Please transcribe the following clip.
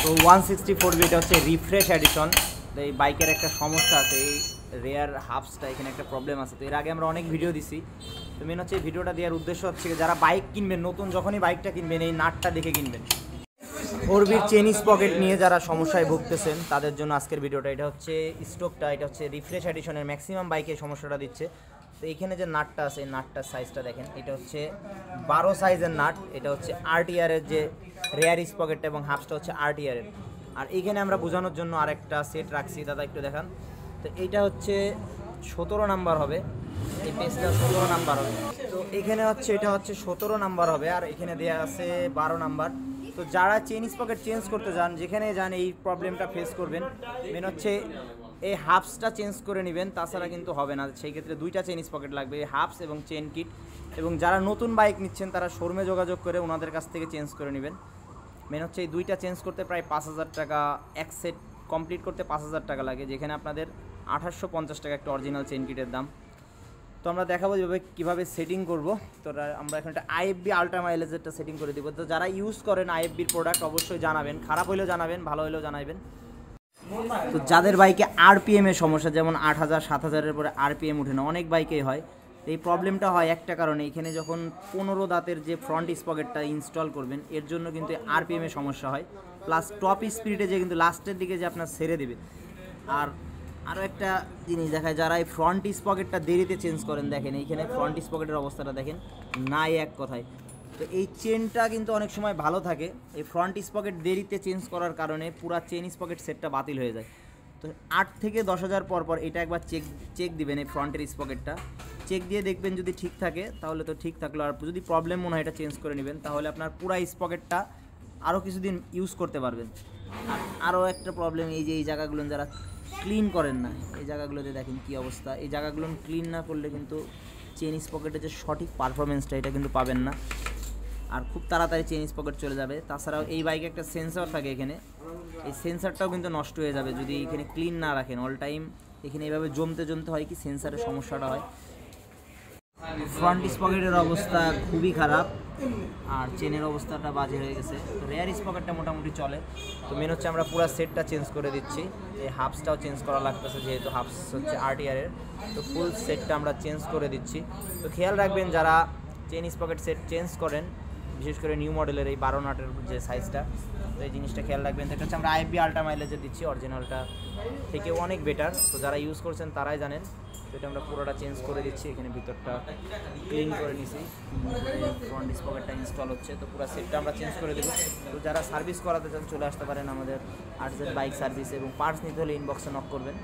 তো 164 এটা হচ্ছে রিফ্রেশ এডিশন। তো এই বাইকের একটা সমস্যা আছে, এই রেয়ার হাফসটা এখানে একটা প্রবলেম আছে। তো এর আগে আমরা অনেক ভিডিও দিছি। তো মেন হচ্ছে এই ভিডিওটা দেওয়ার উদ্দেশ্য হচ্ছে যারা বাইক কিনবেন, নতুন যখনই বাইকটা কিনবেন এই নাটটা দেখে কিনবেন। 4B'র চেন স্পকেট নিয়ে যারা সমস্যায় ভুগতেছেন তাদের জন্য আজকের ভিডিওটা। এটা হচ্ছে স্টকটা, এটা হচ্ছে রিফ্রেশ এডিশনের ম্যাক্সিমাম বাইকে সমস্যাটা দিচ্ছে। তো এখানে যে নাটটা আছে এই নাটটার সাইজটা দেখেন, এটা হচ্ছে 12 সাইজের নাট। এটা হচ্ছে আরটিআরের যে রেয়ার স্পকেটটা এবং হাফসটা হচ্ছে আরটিআরের। আর এইখানে আমরা বোঝানোর জন্য আরেকটা সেট রাখছি, দাদা একটু দেখান। তো এইটা হচ্ছে 17 নাম্বার হবে, এই পেজটা 17 নাম্বার হবে। তো এখানে হচ্ছে এটা হচ্ছে 17 নাম্বার হবে, আর এখানে দেওয়া আছে 12 নাম্বার। তো যারা চেন স্পকেট চেঞ্জ করতে যান, যেখানে যান এই প্রবলেমটা ফেস করবেন। মেন হচ্ছে এই হাফসটা চেঞ্জ করে নেবেন, তাছাড়া কিন্তু হবে না। সেই ক্ষেত্রে দুইটা চেন স্পকেট লাগবে, হাফস এবং চেন কিট। এবং যারা নতুন বাইক নিচ্ছেন তারা শোরুমে যোগাযোগ করে ওনাদের কাছ থেকে চেঞ্জ করে নেবেন। মেন হচ্ছে এই দুইটা চেঞ্জ করতে প্রায় 5000 টাকা, এক সেট কমপ্লিট করতে 5000 টাকা লাগে, যেখানে আপনাদের 2850 টাকা একটা অরিজিনাল চেন কিটের দাম। তো আমরা দেখাবো কীভাবে সেটিং করব। তো আমরা এখন একটা আইএফবি আল্ট্রা মাইলেজেরটা সেটিং করে দিব। তো যারা ইউজ করেন আইএফবির প্রোডাক্ট অবশ্যই জানাবেন, খারাপ হলেও জানাবেন, ভালো হলেও জানাবেন। তো যাদের বাইকে আরপিএমের সমস্যা, যেমন 8000 7000-এর পরে আরপিএম উঠে না, অনেক বাইকেই হয়। এই প্রবলেমটা হয় একটা কারণে, এখানে যখন 15 দাঁতের যে ফ্রন্ট স্পকেটটা ইনস্টল করবেন এর জন্য কিন্তু আরপিএমের সমস্যা হয়, প্লাস টপ স্পিডে যে কিন্তু লাস্টের দিকে যে আপনার ছেড়ে দেবে। আর আরও একটা জিনিস দেখায়, যারা এই ফ্রন্ট স্পকেটটা দেরিতে চেঞ্জ করেন, দেখেন এইখানে ফ্রন্ট স্পকেটের অবস্থাটা দেখেন, নাই এক কথায়। তো এই চেনটা কিন্তু অনেক সময় ভালো থাকে, এই ফ্রন্ট স্পকেট দেরিতে চেঞ্জ করার কারণে পুরো চেন স্পকেট সেটটা বাতিল হয়ে যায়। তো 8 থেকে 10,000 পর এটা একবার চেক দিবেন, এই ফ্রন্টের স্পকেটটা চেক দিয়ে দেখবেন, যদি ঠিক থাকে তাহলে তো ঠিক থাকলো, আর যদি প্রবলেম মনে হয় এটা চেঞ্জ করে নেবেন, তাহলে আপনার পুরো স্পকেটটা আরও কিছুদিন ইউজ করতে পারবেন। আর আরও একটা প্রবলেম, এই যে এই জায়গাগুলো যারা ক্লিন করেন না, এই জায়গাগুলোতে দেখেন কী অবস্থা। এই জায়গাগুলো ক্লিন না করলে কিন্তু চেন স্পকেটের যে সঠিক পারফরমেন্সটা এটা কিন্তু পাবেন না, আর খুব তাড়াতাড়ি চেন স্পকেট চলে যাবে। তাছাড়াও এই বাইকে একটা সেন্সর থাকে এখানে, এই সেন্সরটাও কিন্তু নষ্ট হয়ে যাবে যদি এখানে ক্লিন না রাখেন। অল টাইম এখানে এইভাবে জমতে হয় কি সেন্সরের সমস্যাটা হয়। ফ্রন্ট স্পকেটের অবস্থা খুবই খারাপ, আর চেনের অবস্থাটা বাজে হয়ে গেছে। তো রেয়ার স্পকেটটা মোটামুটি চলে। তো মেন হচ্ছে আমরা পুরো সেটটা চেঞ্জ করে দিচ্ছি, এই হাফসটাও চেঞ্জ করা লাগতেছে, যেহেতু হাফস হচ্ছে আরটিআরের। তো ফুল সেটটা আমরা চেঞ্জ করে দিচ্ছি। তো খেয়াল রাখবেন যারা চেন স্পকেট সেট চেঞ্জ করেন, বিশেষ করে নিউ মডেলের এই 12 নাটের যে সাইজটা, তো এই জিনিসটা খেয়াল রাখবেন। তো এটা হচ্ছে আমরা আইএফবি আল্ট্রা মাইলেজে দিচ্ছি, অরিজিনালটা থেকে অনেক বেটার। তো যারা ইউজ করছেন তারাই জানেন। তো এটা আমরা পুরোটা চেঞ্জ করে দিচ্ছি, এখানে ভিতরটা ক্লিন করে নিছি, ফ্রন্ট স্পকেটটা ইনস্টল হচ্ছে। তো পুরো সেটটা আমরা চেঞ্জ করে দেবো। তো যারা সার্ভিস করাতে চান চলে আসতে পারেন আমাদের আরজেড বাইক সার্ভিস, এবং পার্টস নিতে হলে ইনবক্সে নক করবেন।